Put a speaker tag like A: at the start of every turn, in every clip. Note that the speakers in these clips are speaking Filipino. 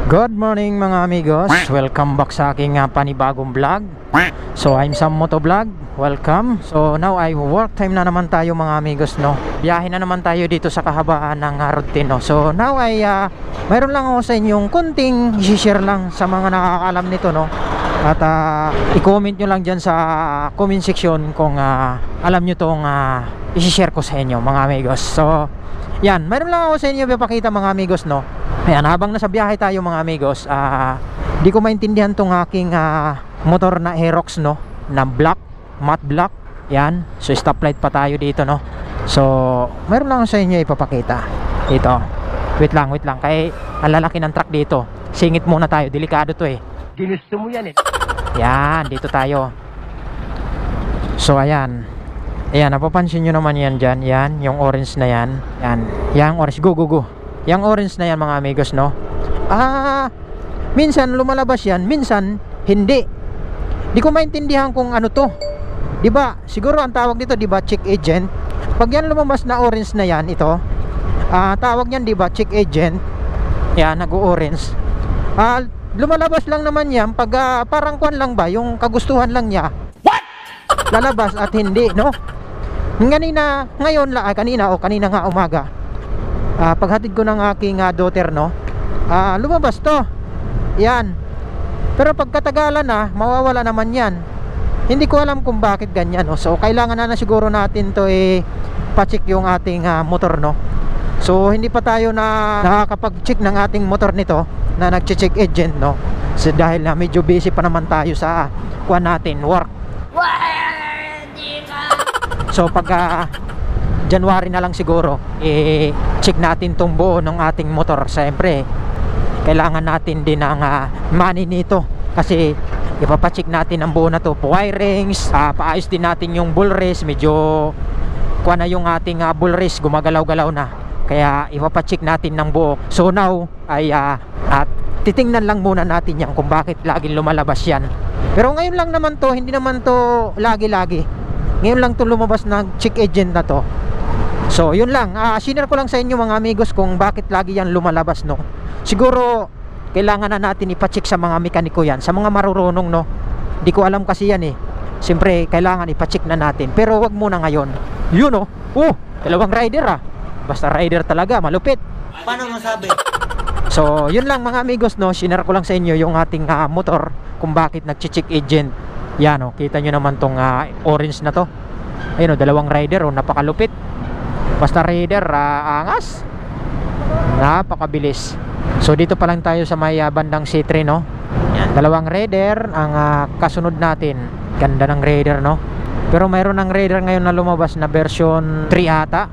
A: Good morning mga amigos, welcome back sa aking panibagong vlog. So I'm Sam Moto Vlog, welcome. So now ay work time na naman tayo mga amigos, no. Biyahe na naman tayo dito sa kahabaan ng routine, no. So now ay mayroon lang ako sa inyong kunting i-share lang sa mga nakakaalam nito, no. At i-comment nyo lang dyan sa comment section kung alam nyo tong i-share ko sa inyo mga amigos. So yan, mayroon lang ako sa inyo ipapakita mga amigos, no. Ayan, habang nasa biyahe tayo mga amigos, di ko maintindihan tong aking motor na Aerox, no, na black, matte black. Yan, so stoplight pa tayo dito, no. So mayroon lang ako sa inyo ipapakita dito. Wait lang, kaya ang lalaki ng truck dito. Singit muna tayo, delikado to eh.
B: Ginusto mo yan eh. Yan,
A: dito tayo. So ayan, napapansin nyo naman yan dyan. Yan, yung orange na yan. Yan, yung orange, go. Yung orange na yan mga amigos, no. Minsan lumalabas yan, minsan hindi. Di ko maintindihan kung ano to. Diba, siguro ang tawag dito, diba, check agent. Pag yan lumabas na orange na yan, ito, tawag yan, diba, check agent. Yan, nag-orange. Lumalabas lang naman yan pag parang kwan lang ba, yung kagustuhan lang niya. What? Lalabas at hindi, no? Kanina nga umaga, paghatid ko ng aking daughter, no, lumabas to. Yan. Pero pagkatagalan na, mawawala naman yan. Hindi ko alam kung bakit ganyan, no? So kailangan na siguro natin to pa-check yung ating motor, no. So hindi pa tayo nakakapag-check ng ating motor nito na nag-check agent, no. So dahil medyo busy pa naman tayo sa kuha natin, work. So pag January na lang siguro, check natin tong buo ng ating motor. Siyempre kailangan natin din ang money nito, kasi ipapacheck natin ang buo na to, wirings, paayos din natin yung bull race. Medyo kuha na yung ating bull race, gumagalaw-galaw na, kaya ipapacheck natin ng buo. So now ay titingnan lang muna natin yan kung bakit laging lumalabas yan. Pero ngayon lang naman to, hindi naman to lagi-lagi. Ngayon lang to lumabas ng check agent na to. So yun lang, sinare ko lang sa inyo mga amigos kung bakit lagi yan lumalabas, no. Siguro kailangan na natin ipacheck sa mga mekaniko yan, sa mga marurunong, no. Di ko alam kasi yan eh. Siyempre kailangan ipacheck na natin, pero wag muna ngayon. Yun, no. Dalawang rider basta rider talaga, malupit.
B: paano masabi?
A: So yun lang mga amigos, no. Sinare ko lang sa inyo yung ating motor, kung bakit nag-check agent. Yan, no. Kita nyo naman tong orange na to. Ayun, dalawang rider, napakalupit. Basta rider, angas, napakabilis. So dito pa lang tayo sa may bandang C3, no. Yan, dalawang rider ang kasunod natin. Ganda ng rider, no. Pero mayroon ng rider ngayon na lumabas na version 3 ata,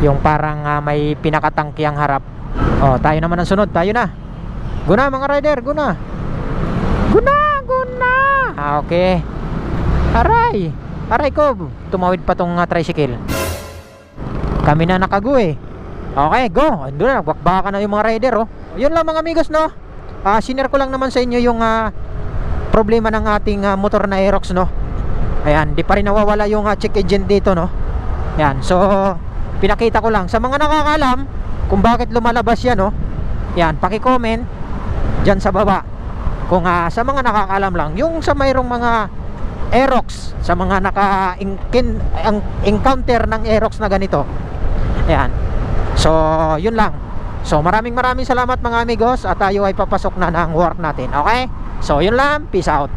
A: yung parang may pinakatangki ang harap. Tayo naman ang sunod, tayo na. Guna mga rider, guna. Okay. Aray ko, tumawid pa tong tricycle. Kami na nakago eh. Okay, go. Doon na, nagbakbaka na yung mga rider, Yun lang mga amigos, no. Sinare ko lang naman sa inyo yung problema ng ating motor na Aerox, no. Ayan, di pa rin nawawala yung check agent dito, no. Ayan, so pinakita ko lang sa mga nakakaalam kung bakit lumalabas yan, no. Yan, paki-comment dyan sa baba kung sa mga nakakaalam lang, yung sa mayroong mga Aerox, sa mga encounter ng Aerox na ganito. Ayan. So yun lang. So maraming salamat mga amigos, at tayo ay papasok na ng work natin. Okay? So yun lang, peace out.